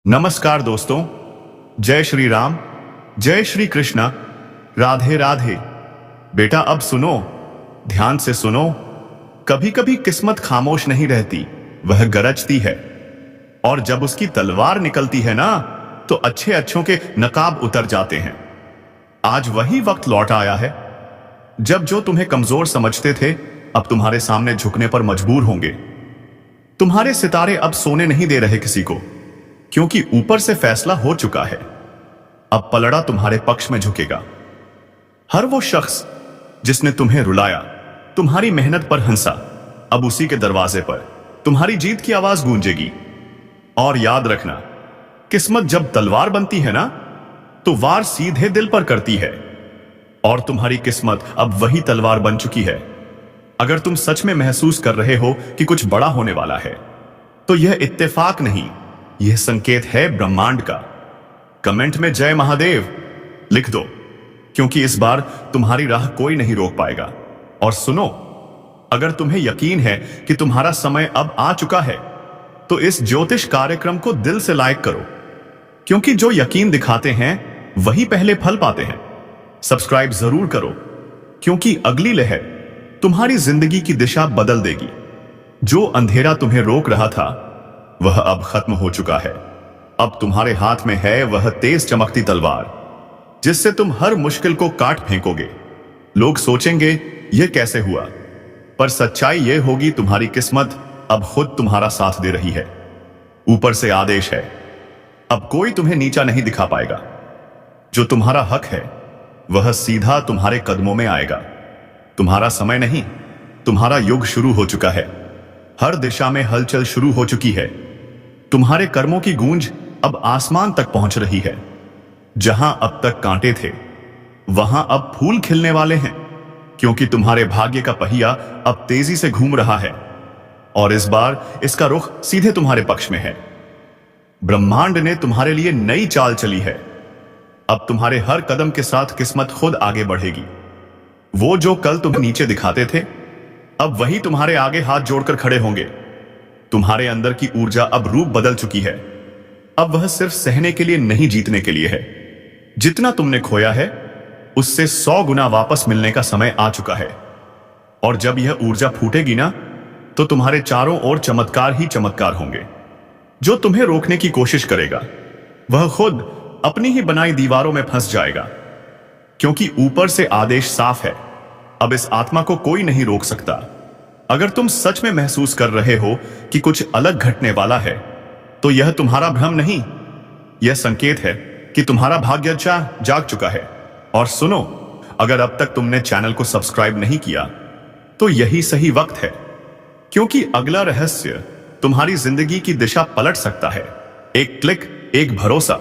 नमस्कार दोस्तों, जय श्री राम, जय श्री कृष्णा, राधे राधे। बेटा अब सुनो, ध्यान से सुनो। कभी कभी किस्मत खामोश नहीं रहती, वह गरजती है। और जब उसकी तलवार निकलती है ना, तो अच्छे अच्छों के नकाब उतर जाते हैं। आज वही वक्त लौट आया है जब जो तुम्हें कमजोर समझते थे अब तुम्हारे सामने झुकने पर मजबूर होंगे। तुम्हारे सितारे अब सोने नहीं दे रहे किसी को, क्योंकि ऊपर से फैसला हो चुका है। अब पलड़ा तुम्हारे पक्ष में झुकेगा। हर वो शख्स जिसने तुम्हें रुलाया, तुम्हारी मेहनत पर हंसा, अब उसी के दरवाजे पर तुम्हारी जीत की आवाज गूंजेगी। और याद रखना, किस्मत जब तलवार बनती है ना, तो वार सीधे दिल पर करती है। और तुम्हारी किस्मत अब वही तलवार बन चुकी है। अगर तुम सच में महसूस कर रहे हो कि कुछ बड़ा होने वाला है, तो यह इत्तेफाक नहीं, यह संकेत है ब्रह्मांड का। कमेंट में जय महादेव लिख दो, क्योंकि इस बार तुम्हारी राह कोई नहीं रोक पाएगा। और सुनो, अगर तुम्हें यकीन है कि तुम्हारा समय अब आ चुका है, तो इस ज्योतिष कार्यक्रम को दिल से लाइक करो, क्योंकि जो यकीन दिखाते हैं वही पहले फल पाते हैं। सब्सक्राइब जरूर करो, क्योंकि अगली लहर तुम्हारी जिंदगी की दिशा बदल देगी। जो अंधेरा तुम्हें रोक रहा था, वह अब खत्म हो चुका है। अब तुम्हारे हाथ में है वह तेज चमकती तलवार, जिससे तुम हर मुश्किल को काट फेंकोगे। लोग सोचेंगे यह कैसे हुआ, पर सच्चाई यह होगी तुम्हारी किस्मत अब खुद तुम्हारा साथ दे रही है। ऊपर से आदेश है, अब कोई तुम्हें नीचा नहीं दिखा पाएगा। जो तुम्हारा हक है वह सीधा तुम्हारे कदमों में आएगा। तुम्हारा समय नहीं, तुम्हारा युग शुरू हो चुका है। हर दिशा में हलचल शुरू हो चुकी है। तुम्हारे कर्मों की गूंज अब आसमान तक पहुंच रही है। जहां अब तक कांटे थे, वहां अब फूल खिलने वाले हैं, क्योंकि तुम्हारे भाग्य का पहिया अब तेजी से घूम रहा है। और इस बार इसका रुख सीधे तुम्हारे पक्ष में है। ब्रह्मांड ने तुम्हारे लिए नई चाल चली है। अब तुम्हारे हर कदम के साथ किस्मत खुद आगे बढ़ेगी। वो जो कल तुम्हें नीचे दिखाते थे, अब वही तुम्हारे आगे हाथ जोड़कर खड़े होंगे। तुम्हारे अंदर की ऊर्जा अब रूप बदल चुकी है। अब वह सिर्फ सहने के लिए नहीं, जीतने के लिए है। जितना तुमने खोया है, उससे 100 गुना वापस मिलने का समय आ चुका है। और जब यह ऊर्जा फूटेगी ना, तो तुम्हारे चारों ओर चमत्कार ही चमत्कार होंगे। जो तुम्हें रोकने की कोशिश करेगा, वह खुद अपनी ही बनाई दीवारों में फंस जाएगा, क्योंकि ऊपर से आदेश साफ है। अब इस आत्मा को कोई नहीं रोक सकता। अगर तुम सच में महसूस कर रहे हो कि कुछ अलग घटने वाला है, तो यह तुम्हारा भ्रम नहीं, यह संकेत है कि तुम्हारा भाग्य जाग चुका है। और सुनो, अगर अब तक तुमने चैनल को सब्सक्राइब नहीं किया, तो यही सही वक्त है, क्योंकि अगला रहस्य तुम्हारी जिंदगी की दिशा पलट सकता है। एक क्लिक, एक भरोसा,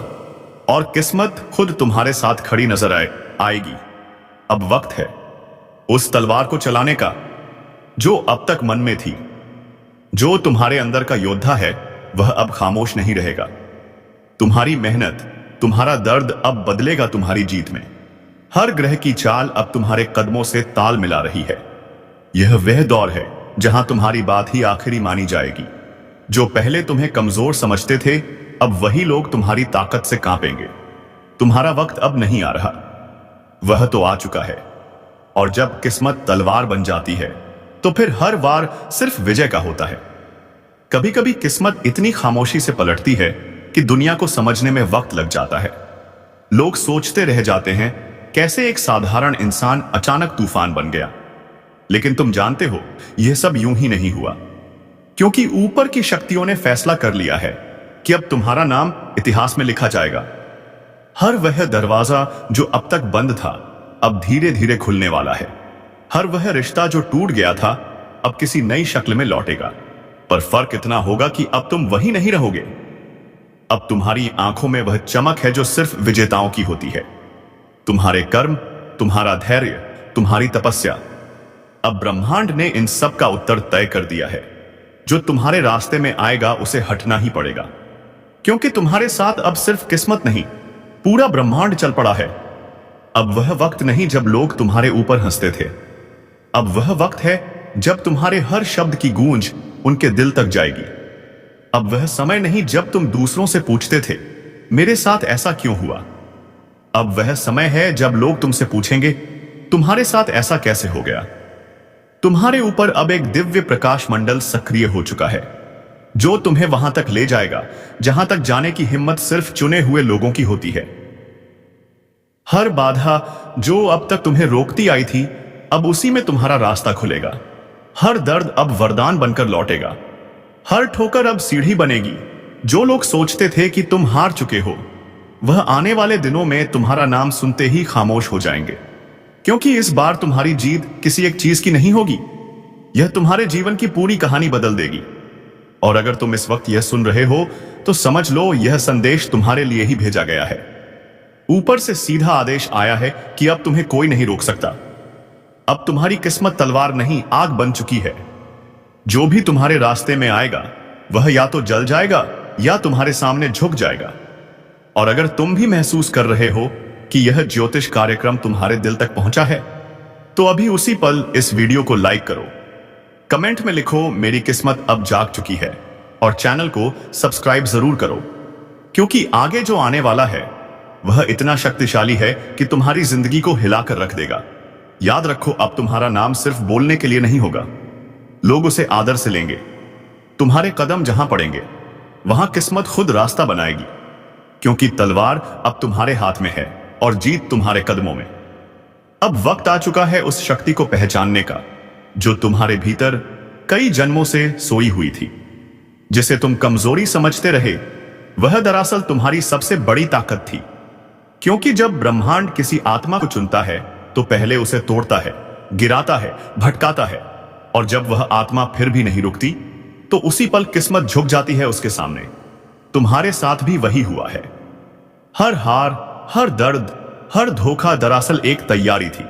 और किस्मत खुद तुम्हारे साथ खड़ी नजर आएगी। अब वक्त है उस तलवार को चलाने का, जो अब तक मन में थी। जो तुम्हारे अंदर का योद्धा है, वह अब खामोश नहीं रहेगा। तुम्हारी मेहनत, तुम्हारा दर्द अब बदलेगा तुम्हारी जीत में। हर ग्रह की चाल अब तुम्हारे कदमों से ताल मिला रही है। यह वह दौर है जहां तुम्हारी बात ही आखिरी मानी जाएगी। जो पहले तुम्हें कमजोर समझते थे, अब वही लोग तुम्हारी ताकत से कांपेंगे। तुम्हारा वक्त अब नहीं आ रहा, वह तो आ चुका है। और जब किस्मत तलवार बन जाती है, तो फिर हर वार सिर्फ विजय का होता है। कभी कभी किस्मत इतनी खामोशी से पलटती है कि दुनिया को समझने में वक्त लग जाता है। लोग सोचते रह जाते हैं, कैसे एक साधारण इंसान अचानक तूफान बन गया। लेकिन तुम जानते हो, यह सब यूं ही नहीं हुआ, क्योंकि ऊपर की शक्तियों ने फैसला कर लिया है कि अब तुम्हारा नाम इतिहास में लिखा जाएगा। हर वह दरवाजा जो अब तक बंद था, अब धीरे धीरे खुलने वाला है। हर वह रिश्ता जो टूट गया था, अब किसी नई शक्ल में लौटेगा। पर फर्क इतना होगा कि अब तुम वही नहीं रहोगे। अब तुम्हारी आंखों में वह चमक है जो सिर्फ विजेताओं की होती है। तुम्हारे कर्म, तुम्हारा धैर्य, तुम्हारी तपस्या। अब ब्रह्मांड ने इन सब का उत्तर तय कर दिया है। जो तुम्हारे रास्ते में आएगा, उसे हटना ही पड़ेगा, क्योंकि तुम्हारे साथ अब सिर्फ किस्मत नहीं, पूरा ब्रह्मांड चल पड़ा है। अब वह वक्त नहीं जब लोग तुम्हारे ऊपर हंसते थे। अब वह वक्त है जब तुम्हारे हर शब्द की गूंज उनके दिल तक जाएगी। अब वह समय नहीं जब तुम दूसरों से पूछते थे, मेरे साथ ऐसा क्यों हुआ। अब वह समय है जब लोग तुमसे पूछेंगे, तुम्हारे साथ ऐसा कैसे हो गया। तुम्हारे ऊपर अब एक दिव्य प्रकाश मंडल सक्रिय हो चुका है, जो तुम्हें वहां तक ले जाएगा जहां तक जाने की हिम्मत सिर्फ चुने हुए लोगों की होती है। हर बाधा जो अब तक तुम्हें रोकती आई थी, अब उसी में तुम्हारा रास्ता खुलेगा। हर दर्द अब वरदान बनकर लौटेगा। हर ठोकर अब सीढ़ी बनेगी। जो लोग सोचते थे कि तुम हार चुके हो, वह आने वाले दिनों में तुम्हारा नाम सुनते ही खामोश हो जाएंगे, क्योंकि इस बार तुम्हारी जीत किसी एक चीज की नहीं होगी, यह तुम्हारे जीवन की पूरी कहानी बदल देगी। और अगर तुम इस वक्त यह सुन रहे हो तो समझ लो यह संदेश तुम्हारे लिए ही भेजा गया है। ऊपर से सीधा आदेश आया है कि अब तुम्हें कोई नहीं रोक सकता। अब तुम्हारी किस्मत तलवार नहीं, आग बन चुकी है। जो भी तुम्हारे रास्ते में आएगा वह या तो जल जाएगा या तुम्हारे सामने झुक जाएगा। और अगर तुम भी महसूस कर रहे हो कि यह ज्योतिष कार्यक्रम तुम्हारे दिल तक पहुंचा है, तो अभी उसी पल इस वीडियो को लाइक करो, कमेंट में लिखो मेरी किस्मत अब जाग चुकी है, और चैनल को सब्सक्राइब जरूर करो, क्योंकि आगे जो आने वाला है वह इतना शक्तिशाली है कि तुम्हारी जिंदगी को हिलाकर रख देगा। याद रखो, अब तुम्हारा नाम सिर्फ बोलने के लिए नहीं होगा, लोग उसे आदर से लेंगे। तुम्हारे कदम जहां पड़ेंगे वहां किस्मत खुद रास्ता बनाएगी, क्योंकि तलवार अब तुम्हारे हाथ में है और जीत तुम्हारे कदमों में। अब वक्त आ चुका है उस शक्ति को पहचानने का जो तुम्हारे भीतर कई जन्मों से सोई हुई थी। जिसे तुम कमजोरी समझते रहे, वह दरअसल तुम्हारी सबसे बड़ी ताकत थी। क्योंकि जब ब्रह्मांड किसी आत्मा को चुनता है तो पहले उसे तोड़ता है, गिराता है, भटकाता है, और जब वह आत्मा फिर भी नहीं रुकती तो उसी पल किस्मत झुक जाती है उसके सामने। तुम्हारे साथ भी वही हुआ है। हर हार, हर दर्द, हर धोखा दरअसल एक तैयारी थी,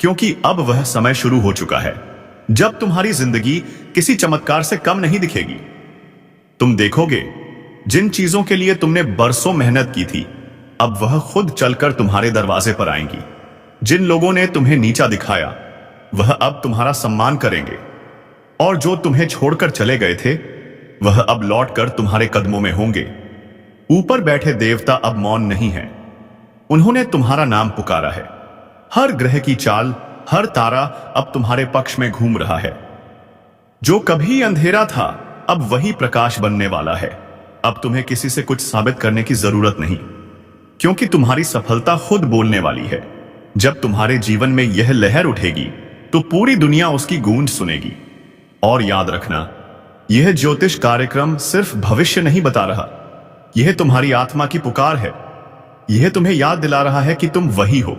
क्योंकि अब वह समय शुरू हो चुका है जब तुम्हारी जिंदगी किसी चमत्कार से कम नहीं दिखेगी। तुम देखोगे जिन चीजों के लिए तुमने बरसों मेहनत की थी, अब वह खुद चलकर तुम्हारे दरवाजे पर आएंगी। जिन लोगों ने तुम्हें नीचा दिखाया, वह अब तुम्हारा सम्मान करेंगे, और जो तुम्हें छोड़कर चले गए थे, वह अब लौटकर तुम्हारे कदमों में होंगे। ऊपर बैठे देवता अब मौन नहीं हैं, उन्होंने तुम्हारा नाम पुकारा है। हर ग्रह की चाल, हर तारा अब तुम्हारे पक्ष में घूम रहा है। जो कभी अंधेरा था, अब वही प्रकाश बनने वाला है। अब तुम्हें किसी से कुछ साबित करने की जरूरत नहीं, क्योंकि तुम्हारी सफलता खुद बोलने वाली है। जब तुम्हारे जीवन में यह लहर उठेगी तो पूरी दुनिया उसकी गूंज सुनेगी। और याद रखना, यह ज्योतिष कार्यक्रम सिर्फ भविष्य नहीं बता रहा, यह तुम्हारी आत्मा की पुकार है। यह तुम्हें याद दिला रहा है कि तुम वही हो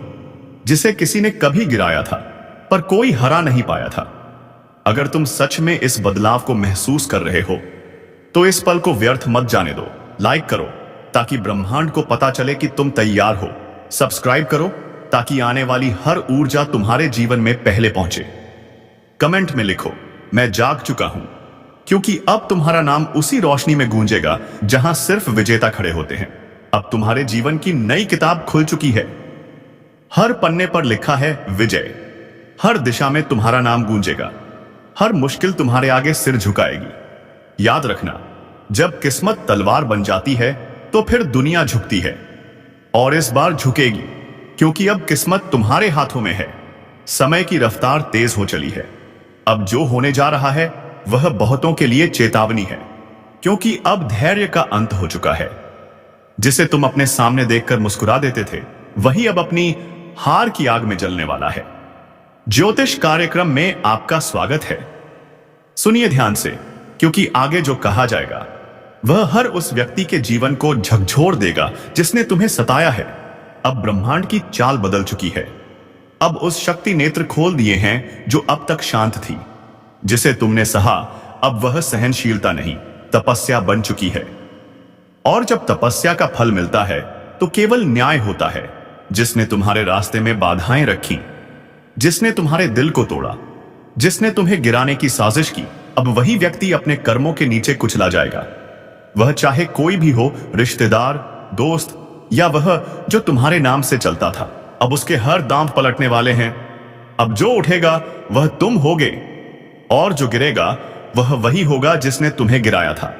जिसे किसी ने कभी गिराया था पर कोई हरा नहीं पाया था। अगर तुम सच में इस बदलाव को महसूस कर रहे हो तो इस पल को व्यर्थ मत जाने दो। लाइक करो ताकि ब्रह्मांड को पता चले कि तुम तैयार हो। सब्सक्राइब करो ताकि आने वाली हर ऊर्जा तुम्हारे जीवन में पहले पहुंचे। कमेंट में लिखो, मैं जाग चुका हूं, क्योंकि अब तुम्हारा नाम उसी रोशनी में गूंजेगा जहां सिर्फ विजेता खड़े होते हैं। अब तुम्हारे जीवन की नई किताब खुल चुकी है। हर पन्ने पर लिखा है विजय। हर दिशा में तुम्हारा नाम गूंजेगा। हर मुश्किल तुम्हारे आगे सिर झुकाएगी। याद रखना, जब किस्मत तलवार बन जाती है तो फिर दुनिया झुकती है, और इस बार झुकेगी, क्योंकि अब किस्मत तुम्हारे हाथों में है। समय की रफ्तार तेज हो चली है। अब जो होने जा रहा है वह बहुतों के लिए चेतावनी है, क्योंकि अब धैर्य का अंत हो चुका है। जिसे तुम अपने सामने देखकर मुस्कुरा देते थे, वही अब अपनी हार की आग में जलने वाला है। ज्योतिष कार्यक्रम में आपका स्वागत है। सुनिए ध्यान से, क्योंकि आगे जो कहा जाएगा वह हर उस व्यक्ति के जीवन को झकझोर देगा जिसने तुम्हें सताया है। अब ब्रह्मांड की चाल बदल चुकी है। अब उस शक्ति नेत्र खोल दिए हैं जो अब तक शांत थी। जिसे तुमने सहा, अब वह सहनशीलता नहीं, तपस्या बन चुकी है। और जब तपस्या का फल मिलता है तो केवल न्याय होता है। जिसने तुम्हारे रास्ते में बाधाएं रखी, जिसने तुम्हारे दिल को तोड़ा, जिसने तुम्हें गिराने की साजिश की, अब वही व्यक्ति अपने कर्मों के नीचे कुचला जाएगा। वह चाहे कोई भी हो, रिश्तेदार, दोस्त, या वह जो तुम्हारे नाम से चलता था, अब उसके हर दांव पलटने वाले हैं। अब जो उठेगा वह तुम होगे, और जो गिरेगा वह वही होगा जिसने तुम्हें गिराया था।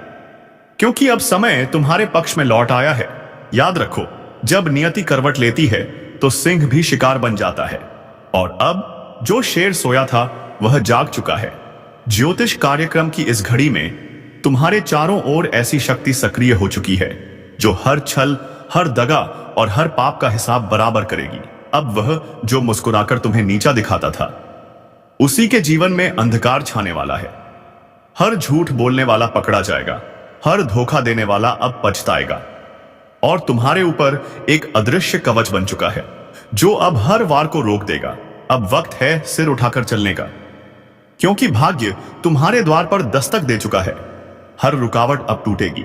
क्योंकि अब समय तुम्हारे पक्ष में लौट आया है। याद रखो, जब नियति करवट लेती है तो सिंह भी शिकार बन जाता है। और अब जो शेर सोया था वह जाग चुका है। ज्योतिष कार्यक्रम की इस घड़ी में तुम्हारे चारों ओर ऐसी शक्ति सक्रिय हो चुकी है जो हर छल, हर दगा और हर पाप का हिसाब बराबर करेगी। अब वह जो मुस्कुराकर तुम्हें नीचा दिखाता था, उसी के जीवन में अंधकार छाने वाला है। हर झूठ बोलने वाला पकड़ा जाएगा, हर धोखा देने वाला अब पछताएगा। और तुम्हारे ऊपर एक अदृश्य कवच बन चुका है जो अब हर वार को रोक देगा। अब वक्त है सिर उठाकर चलने का, क्योंकि भाग्य तुम्हारे द्वार पर दस्तक दे चुका है। हर रुकावट अब टूटेगी,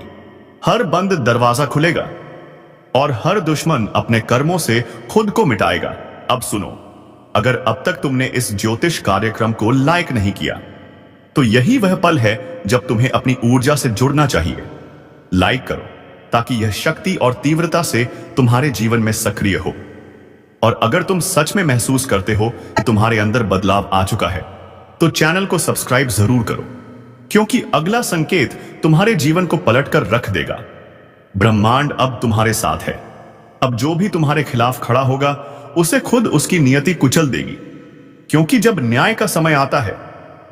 हर बंद दरवाजा खुलेगा और हर दुश्मन अपने कर्मों से खुद को मिटाएगा। अब सुनो, अगर अब तक तुमने इस ज्योतिष कार्यक्रम को लाइक नहीं किया तो यही वह पल है जब तुम्हें अपनी ऊर्जा से जुड़ना चाहिए। लाइक करो ताकि यह शक्ति और तीव्रता से तुम्हारे जीवन में सक्रिय हो। और अगर तुम सच में महसूस करते हो कि तुम्हारे अंदर बदलाव आ चुका है तो चैनल को सब्सक्राइब जरूर करो, क्योंकि अगला संकेत तुम्हारे जीवन को पलटकर रख देगा। ब्रह्मांड अब तुम्हारे साथ है। अब जो भी तुम्हारे खिलाफ खड़ा होगा उसे खुद उसकी नियति कुचल देगी, क्योंकि जब न्याय का समय आता है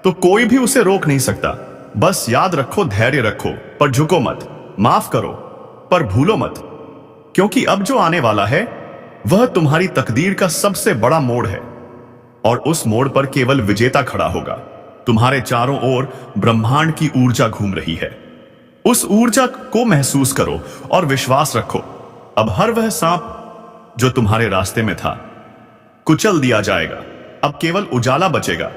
तो कोई भी उसे रोक नहीं सकता। बस याद रखो, धैर्य रखो पर झुको मत, माफ करो पर भूलो मत, क्योंकि अब जो आने वाला है वह तुम्हारी तकदीर का सबसे बड़ा मोड़ है। और उस मोड़ पर केवल विजेता खड़ा होगा। तुम्हारे चारों ओर ब्रह्मांड की ऊर्जा घूम रही है। उस ऊर्जा को महसूस करो और विश्वास रखो। अब हर वह सांप जो तुम्हारे रास्ते में था कुचल दिया जाएगा। अब केवल उजाला बचेगा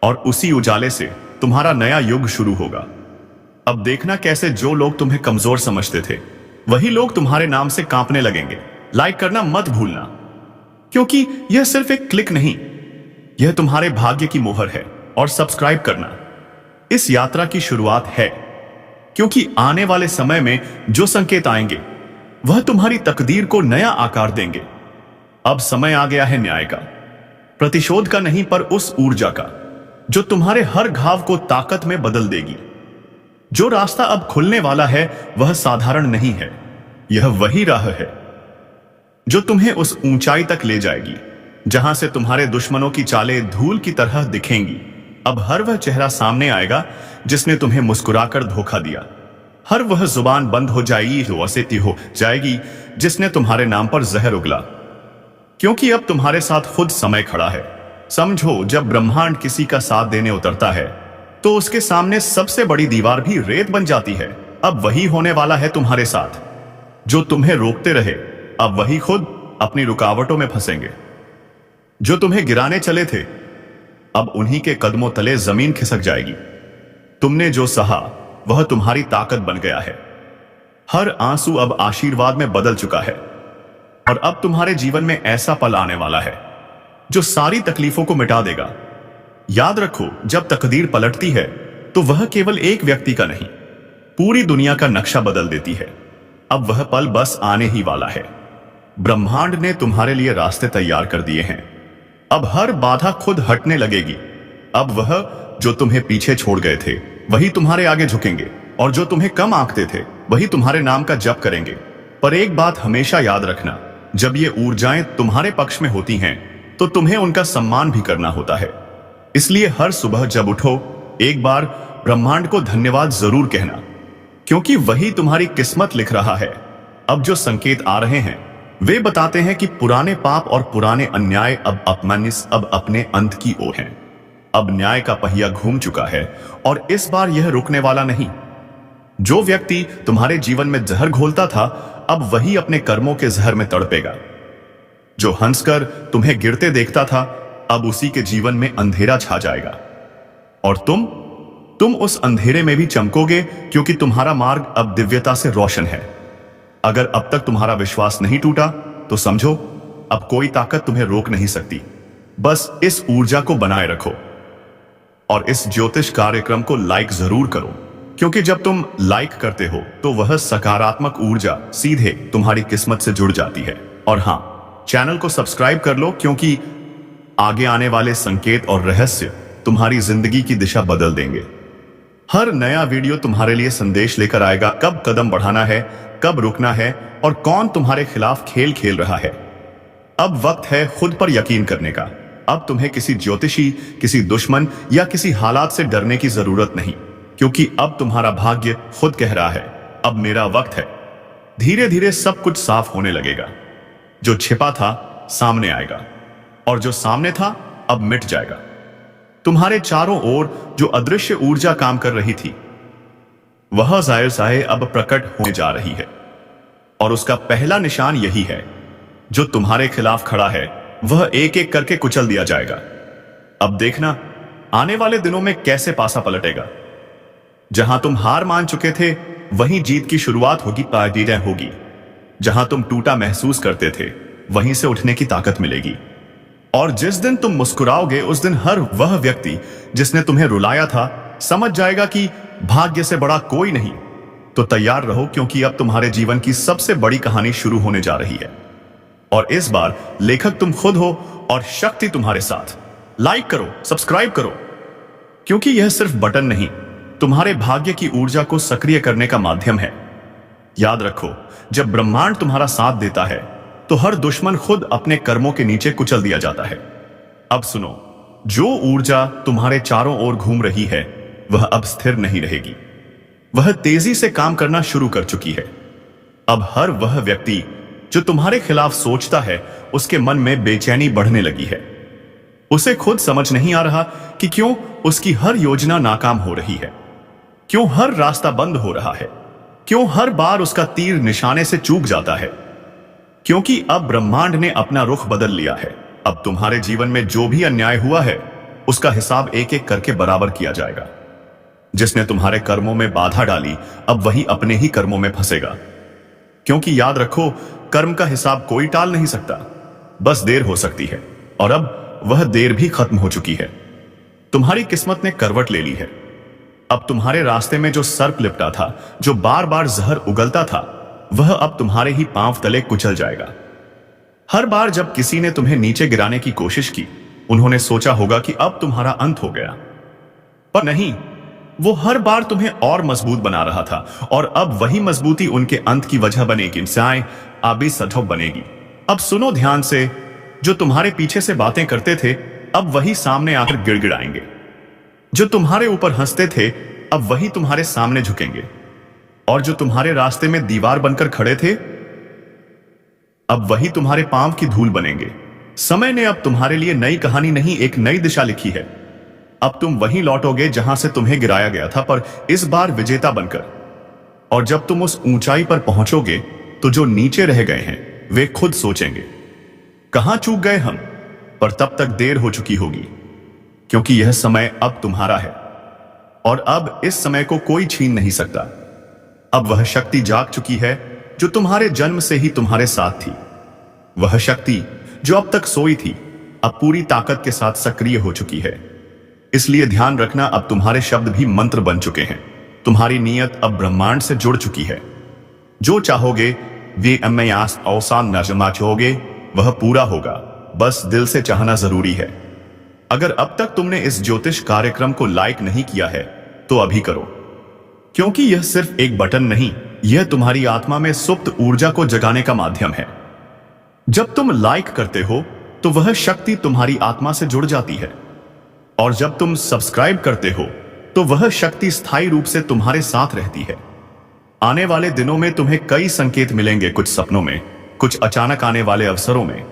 और उसी उजाले से तुम्हारा नया युग शुरू होगा। अब देखना कैसे जो लोग तुम्हें कमजोर समझते थे वही लोग तुम्हारे नाम से कांपने लगेंगे। लाइक करना मत भूलना, क्योंकि यह सिर्फ एक क्लिक नहीं, यह तुम्हारे भाग्य की मोहर है। और सब्सक्राइब करना इस यात्रा की शुरुआत है, क्योंकि आने वाले समय में जो संकेत आएंगे वह तुम्हारी तकदीर को नया आकार देंगे। अब समय आ गया है न्याय का, प्रतिशोध का नहीं, पर उस ऊर्जा का जो तुम्हारे हर घाव को ताकत में बदल देगी। जो रास्ता अब खुलने वाला है वह साधारण नहीं है, यह वही राह है जो तुम्हें उस ऊंचाई तक ले जाएगी जहां से तुम्हारे दुश्मनों की चालें धूल की तरह दिखेंगी। अब हर वह चेहरा सामने आएगा जिसने तुम्हें मुस्कुराकर धोखा दिया। हर वह जुबान बंद हो जाएगी, वसीयत हो जाएगी जिसने तुम्हारे नाम पर जहर उगला, क्योंकि अब तुम्हारे साथ खुद समय खड़ा है। समझो, जब ब्रह्मांड किसी का साथ देने उतरता है तो उसके सामने सबसे बड़ी दीवार भी रेत बन जाती है। अब वही होने वाला है तुम्हारे साथ। जो तुम्हें रोकते रहे अब वही खुद अपनी रुकावटों में फंसेंगे। जो तुम्हें गिराने चले थे अब उन्हीं के कदमों तले जमीन खिसक जाएगी। तुमने जो सहा वह तुम्हारी ताकत बन गया है। हर आंसू अब आशीर्वाद में बदल चुका है। और अब तुम्हारे जीवन में ऐसा पल आने वाला है जो सारी तकलीफों को मिटा देगा। याद रखो, जब तकदीर पलटती है तो वह केवल एक व्यक्ति का नहीं, पूरी दुनिया का नक्शा बदल देती है। अब वह पल बस आने ही वाला है। ब्रह्मांड ने तुम्हारे लिए रास्ते तैयार कर दिए हैं। अब हर बाधा खुद हटने लगेगी। अब वह जो तुम्हें पीछे छोड़ गए थे वही तुम्हारे आगे झुकेंगे, और जो तुम्हें कम आंकते थे वही तुम्हारे नाम का जप करेंगे। पर एक बात हमेशा याद रखना, जब ये ऊर्जाएं तुम्हारे पक्ष में होती हैं तो तुम्हें उनका सम्मान भी करना होता है। इसलिए हर सुबह जब उठो एक बार ब्रह्मांड को धन्यवाद जरूर कहना, क्योंकि वही तुम्हारी किस्मत लिख रहा है। अब जो संकेत आ रहे हैं वे बताते हैं कि पुराने पाप और पुराने अन्याय अब अपने अंत की ओर हैं। अब न्याय का पहिया घूम चुका है और इस बार यह रुकने वाला नहीं। जो व्यक्ति तुम्हारे जीवन में जहर घोलता था अब वही अपने कर्मों के जहर में तड़पेगा। जो हंसकर तुम्हें गिरते देखता था अब उसी के जीवन में अंधेरा छा जाएगा। और तुम उस अंधेरे में भी चमकोगे, क्योंकि तुम्हारा मार्ग अब दिव्यता से रोशन है। अगर अब तक तुम्हारा विश्वास नहीं टूटा तो समझो, अब कोई ताकत तुम्हें रोक नहीं सकती। बस इस ऊर्जा को बनाए रखो और इस ज्योतिष कार्यक्रम को लाइक जरूर करो, क्योंकि जब तुम लाइक करते हो तो वह सकारात्मक ऊर्जा सीधे तुम्हारी किस्मत से जुड़ जाती है। और हां, चैनल को सब्सक्राइब कर लो, क्योंकि आगे आने वाले संकेत और रहस्य तुम्हारी जिंदगी की दिशा बदल देंगे। हर नया वीडियो तुम्हारे लिए संदेश लेकर आएगा, कब कदम बढ़ाना है, कब रुकना है और कौन तुम्हारे खिलाफ खेल खेल रहा है। अब वक्त है खुद पर यकीन करने का। अब तुम्हें किसी ज्योतिषी, किसी दुश्मन या किसी हालात से डरने की जरूरत नहीं, क्योंकि अब तुम्हारा भाग्य खुद कह रहा है, अब मेरा वक्त है। धीरे धीरे सब कुछ साफ होने लगेगा। जो छिपा था सामने आएगा और जो सामने था अब मिट जाएगा। तुम्हारे चारों ओर जो अदृश्य ऊर्जा काम कर रही थी वह जाहिर साहे अब प्रकट होने जा रही है और उसका पहला निशान यही है। जो तुम्हारे खिलाफ खड़ा है वह एक एक करके कुचल दिया जाएगा। अब देखना आने वाले दिनों में कैसे पासा पलटेगा। जहां तुम हार मान चुके थे वहीं जीत की शुरुआत होगी, पायदीरें होगी। जहां तुम टूटा महसूस करते थे वहीं से उठने की ताकत मिलेगी। और जिस दिन तुम मुस्कुराओगे उस दिन हर वह व्यक्ति जिसने तुम्हें रुलाया था समझ जाएगा कि भाग्य से बड़ा कोई नहीं। तो तैयार रहो, क्योंकि अब तुम्हारे जीवन की सबसे बड़ी कहानी शुरू होने जा रही है। और इस बार लेखक तुम खुद हो और शक्ति तुम्हारे साथ। लाइक करो, सब्सक्राइब करो, क्योंकि यह सिर्फ बटन नहीं, तुम्हारे भाग्य की ऊर्जा को सक्रिय करने का माध्यम है। याद रखो, जब ब्रह्मांड तुम्हारा साथ देता है तो हर दुश्मन खुद अपने कर्मों के नीचे कुचल दिया जाता है। अब सुनो, जो ऊर्जा तुम्हारे चारों ओर घूम रही है वह अब स्थिर नहीं रहेगी। वह तेजी से काम करना शुरू कर चुकी है। अब हर वह व्यक्ति जो तुम्हारे खिलाफ सोचता है उसके मन में बेचैनी बढ़ने लगी है। उसे खुद समझ नहीं आ रहा कि क्यों उसकी हर योजना नाकाम हो रही है, क्यों हर रास्ता बंद हो रहा है, क्यों हर बार उसका तीर निशाने से चूक जाता है। क्योंकि अब ब्रह्मांड ने अपना रुख बदल लिया है। अब तुम्हारे जीवन में जो भी अन्याय हुआ है उसका हिसाब एक एक करके बराबर किया जाएगा। जिसने तुम्हारे कर्मों में बाधा डाली अब वही अपने ही कर्मों में फंसेगा। क्योंकि याद रखो, कर्म का हिसाब कोई टाल नहीं सकता, बस देर हो सकती है। और अब वह देर भी खत्म हो चुकी है। तुम्हारी किस्मत ने करवट ले ली है। अब तुम्हारे रास्ते में जो सर्प लिपटा था, जो बार बार जहर उगलता था, वह अब तुम्हारे ही पांव तले कुचल जाएगा। हर बार जब किसी ने तुम्हें नीचे गिराने की कोशिश की उन्होंने सोचा होगा कि अब तुम्हारा अंत हो गया, पर नहीं, वो हर बार तुम्हें और मजबूत बना रहा था। और अब वही मजबूती उनके अंत की वजह बनेगी। साएं आबी सठों बनेगी। अब सुनो ध्यान से, जो तुम्हारे पीछे से बातें करते थे अब वही सामने आकर गिड़गिड़ाएंगे। जो तुम्हारे ऊपर हंसते थे अब वही तुम्हारे सामने झुकेंगे। और जो तुम्हारे रास्ते में दीवार बनकर खड़े थे अब वही तुम्हारे पांव की धूल बनेंगे। समय ने अब तुम्हारे लिए नई कहानी नहीं, एक नई दिशा लिखी है। अब तुम वहीं लौटोगे जहां से तुम्हें गिराया गया था, पर इस बार विजेता बनकर। और जब तुम उस ऊंचाई पर पहुंचोगे तो जो नीचे रह गए हैं वे खुद सोचेंगे, कहां चूक गए हम। पर तब तक देर हो चुकी होगी, क्योंकि यह समय अब तुम्हारा है और अब इस समय को कोई छीन नहीं सकता। अब वह शक्ति जाग चुकी है जो तुम्हारे जन्म से ही तुम्हारे साथ थी। वह शक्ति जो अब तक सोई थी अब पूरी ताकत के साथ सक्रिय हो चुकी है। इसलिए ध्यान रखना, अब तुम्हारे शब्द भी मंत्र बन चुके हैं। तुम्हारी नीयत अब ब्रह्मांड से जुड़ चुकी है। जो चाहोगे वे अम्मयास औसान नजमा चाहोगे वह पूरा होगा। बस दिल से चाहना जरूरी है। अगर अब तक तुमने इस ज्योतिष कार्यक्रम को लाइक नहीं किया है तो अभी करो, क्योंकि यह सिर्फ एक बटन नहीं, यह तुम्हारी आत्मा में सुप्त ऊर्जा को जगाने का माध्यम है। जब तुम लाइक करते हो तो वह शक्ति तुम्हारी आत्मा से जुड़ जाती है, और जब तुम सब्सक्राइब करते हो तो वह शक्ति स्थायी रूप से तुम्हारे साथ रहती है। आने वाले दिनों में तुम्हें कई संकेत मिलेंगे, कुछ सपनों में, कुछ अचानक आने वाले अवसरों में,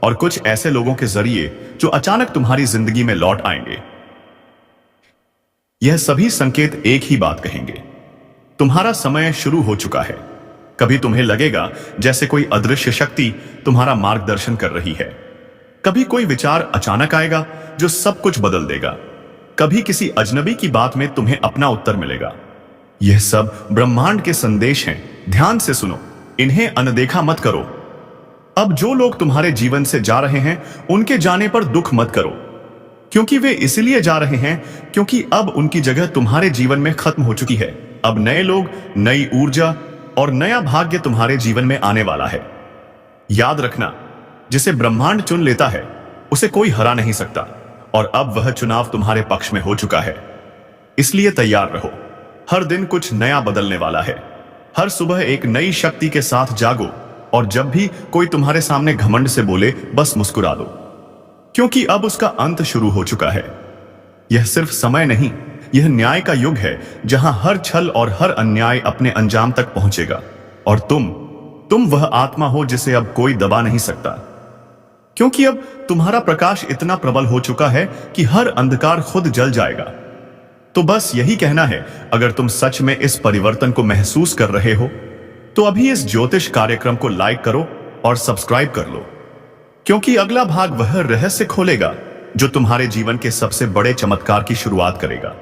और कुछ ऐसे लोगों के जरिए जो अचानक तुम्हारी जिंदगी में लौट आएंगे। यह सभी संकेत एक ही बात कहेंगे, तुम्हारा समय शुरू हो चुका है। कभी तुम्हें लगेगा जैसे कोई अदृश्य शक्ति तुम्हारा मार्गदर्शन कर रही है। कभी कोई विचार अचानक आएगा जो सब कुछ बदल देगा। कभी किसी अजनबी की बात में तुम्हें अपना उत्तर मिलेगा। यह सब ब्रह्मांड के संदेश हैं, ध्यान से सुनो, इन्हें अनदेखा मत करो। अब जो लोग तुम्हारे जीवन से जा रहे हैं उनके जाने पर दुख मत करो, क्योंकि वे इसलिए जा रहे हैं क्योंकि अब उनकी जगह तुम्हारे जीवन में खत्म हो चुकी है। अब नए लोग, नई ऊर्जा और नया भाग्य तुम्हारे जीवन में आने वाला है। याद रखना, जिसे ब्रह्मांड चुन लेता है उसे कोई हरा नहीं सकता, और अब वह चुनाव तुम्हारे पक्ष में हो चुका है। इसलिए तैयार रहो। हर दिन कुछ नया बदलने वाला है। हर सुबह एक नई शक्ति के साथ जागो और जब भी कोई तुम्हारे सामने घमंड से बोले बस मुस्कुरा दो, क्योंकि अब उसका अंत शुरू हो चुका है। यह सिर्फ समय नहीं, यह न्याय का युग है जहां हर छल और हर अन्याय अपने अंजाम तक पहुंचेगा। और तुम वह आत्मा हो जिसे अब कोई दबा नहीं सकता, क्योंकि अब तुम्हारा प्रकाश इतना प्रबल हो चुका है कि हर अंधकार खुद जल जाएगा। तो बस यही कहना है, अगर तुम सच में इस परिवर्तन को महसूस कर रहे हो तो अभी इस ज्योतिष कार्यक्रम को लाइक करो और सब्सक्राइब कर लो, क्योंकि अगला भाग वह रहस्य खोलेगा जो तुम्हारे जीवन के सबसे बड़े चमत्कार की शुरुआत करेगा।